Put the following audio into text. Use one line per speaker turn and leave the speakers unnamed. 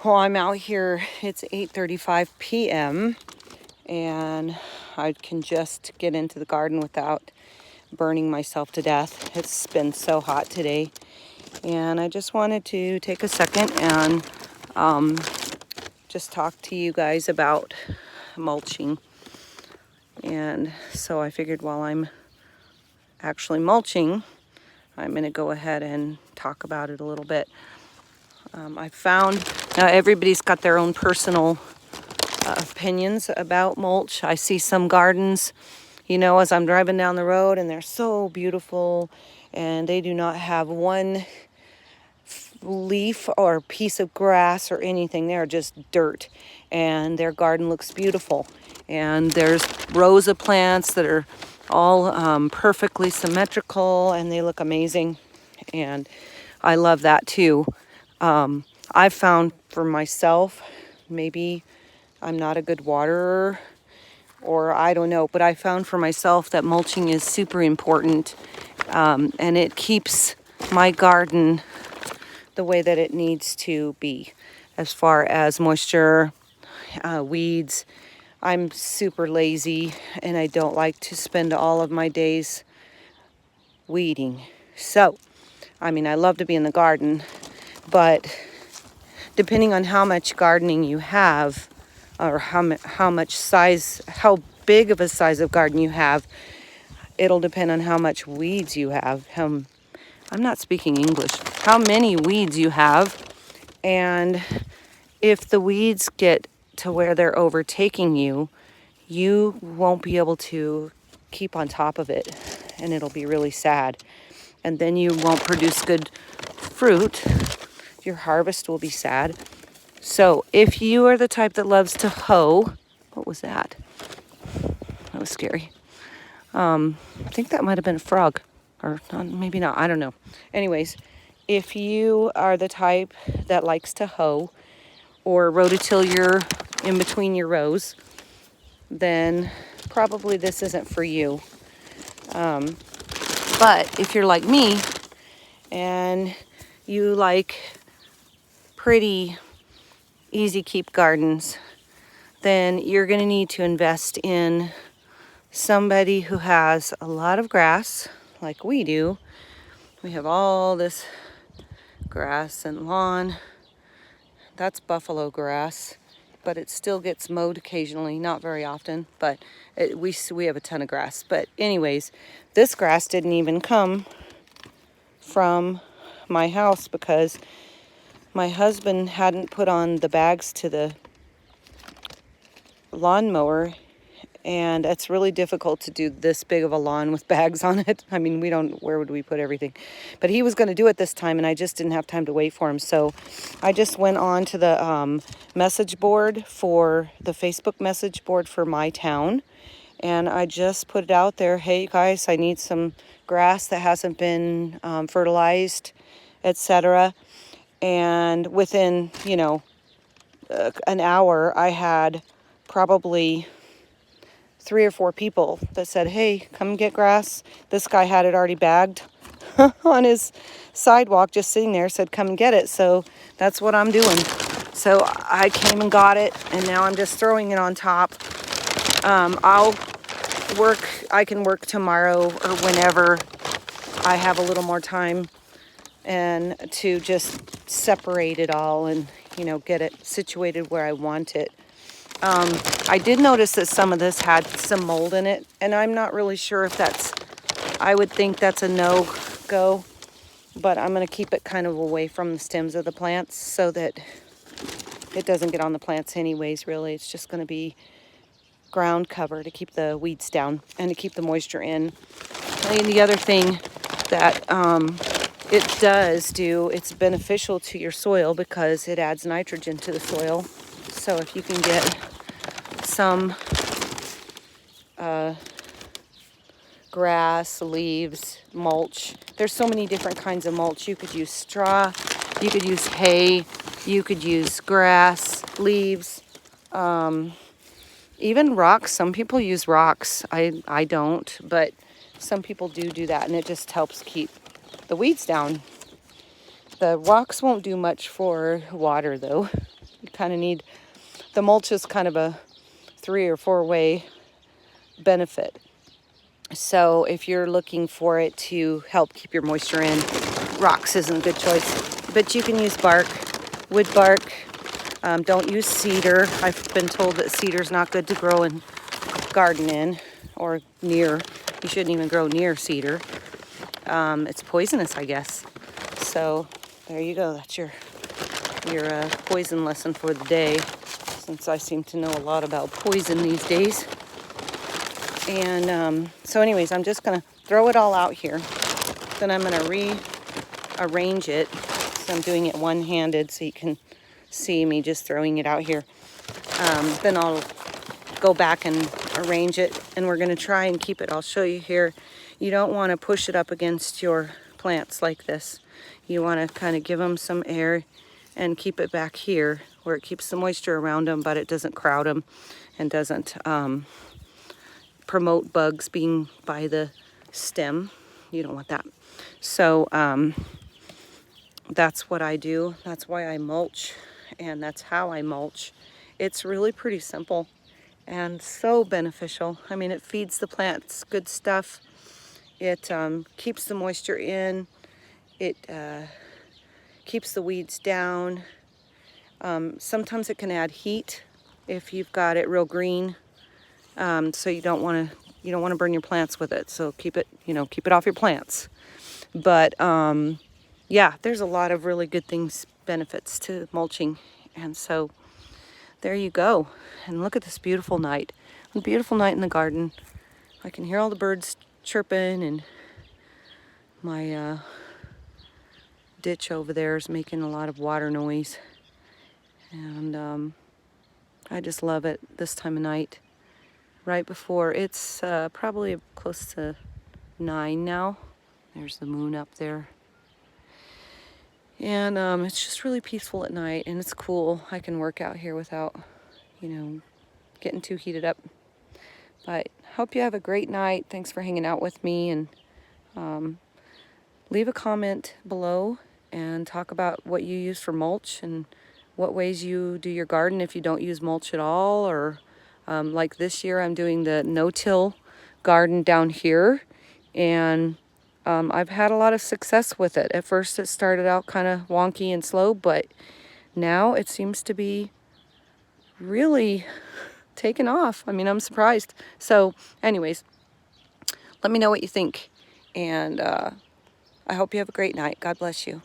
Well, I'm out here, it's 8:35 p.m. and I can just get into the garden without burning myself to death. It's been so hot today, and I just wanted to take a second and just talk to you guys about mulching. And so I figured while I'm actually mulching, I'm going to go ahead and talk about it a little bit. I found, now everybody's got their own personal opinions about mulch. I see some gardens, as I'm driving down the road, and they're so beautiful, and they do not have one leaf or piece of grass or anything. They're just dirt, and their garden looks beautiful. And there's rows of plants that are all perfectly symmetrical, and they look amazing. And I love that too. I've found for myself, maybe I'm not a good waterer, or I don't know, but I found for myself that mulching is super important, and it keeps my garden the way that it needs to be as far as moisture, weeds. I'm super lazy, and I don't like to spend all of my days weeding. So, I love to be in the garden, but depending on how much gardening you have, or how big of a size of garden you have, it'll depend on how much weeds you have. I'm not speaking English. How many weeds you have, and if the weeds get to where they're overtaking you, you won't be able to keep on top of it, and it'll be really sad. And then you won't produce good fruit. Your harvest will be sad. So if you are the type that loves to hoe, what was that? That was scary. I think that might have been a frog, or maybe not, I don't know. Anyways, if you are the type that likes to hoe or rototill in between your rows, then probably this isn't for you. But if you're like me and you like pretty easy keep gardens, then you're going to need to invest in somebody who has a lot of grass like we do. We have all this grass and lawn. That's buffalo grass, but it still gets mowed occasionally, not very often, but we have a ton of grass. But anyways, this grass didn't even come from my house because my husband hadn't put on the bags to the lawnmower, and it's really difficult to do this big of a lawn with bags on it. Where would we put everything? But he was going to do it this time, and I just didn't have time to wait for him. So I just went on to the message board for the Facebook message board for my town, and I just put it out there. Hey guys, I need some grass that hasn't been fertilized, etc. And within, an hour, I had probably 3 or 4 people that said, hey, come get grass. This guy had it already bagged on his sidewalk, just sitting there, said, come and get it. So that's what I'm doing. So I came and got it, and now I'm just throwing it on top. I can work tomorrow or whenever I have a little more time, and to just separate it all and, get it situated where I want it. I did notice that some of this had some mold in it, and I'm not really sure if I would think that's a no-go, but I'm going to keep it kind of away from the stems of the plants so that it doesn't get on the plants anyways, really. It's just going to be ground cover to keep the weeds down and to keep the moisture in. And the other thing that it does do, it's beneficial to your soil because it adds nitrogen to the soil. So if you can get some grass, leaves, mulch. There's so many different kinds of mulch. You could use straw, you could use hay, you could use grass, leaves, even rocks. Some people use rocks. I don't, but some people do that, and it just helps keep the weeds down. The rocks won't do much for water though. kind of need, the mulch is kind of a 3 or 4 way benefit. So if you're looking for it to help keep your moisture in, rocks isn't a good choice. But you can use bark, wood bark. Don't use cedar. I've been told that cedar's not good to grow and garden in or near. You shouldn't even grow near cedar. It's poisonous, I guess. So there you go. That's your poison lesson for the day, since I seem to know a lot about poison these days. And so anyways, I'm just going to throw it all out here. Then I'm going to rearrange it. So I'm doing it one-handed so you can see me just throwing it out here. Then I'll go back and arrange it, and we're going to try and keep it. I'll show you here. You don't want to push it up against your plants like this. You want to kind of give them some air and keep it back here where it keeps the moisture around them, but it doesn't crowd them and doesn't promote bugs being by the stem. You don't want that. So that's what I do. That's why I mulch, and that's how I mulch. It's really pretty simple and so beneficial. I mean, it feeds the plants good stuff. It keeps the moisture in. It keeps the weeds down. Sometimes it can add heat if you've got it real green. So you don't want to burn your plants with it. So keep it off your plants. But yeah, there's a lot of really good benefits to mulching. And so there you go. And look at this beautiful night. A beautiful night in the garden. I can hear all the birds chirping, and my ditch over there is making a lot of water noise. And I just love it this time of night. Right before, it's probably close to 9 now. There's the moon up there. And it's just really peaceful at night, and it's cool. I can work out here without, getting too heated up. But hope you have a great night. Thanks for hanging out with me, and leave a comment below and talk about what you use for mulch and what ways you do your garden if you don't use mulch at all. Or like this year, I'm doing the no-till garden down here, and I've had a lot of success with it. At first it started out kind of wonky and slow, but now it seems to be really taken off. I mean, I'm surprised. So anyways, let me know what you think, and I hope you have a great night. God bless you.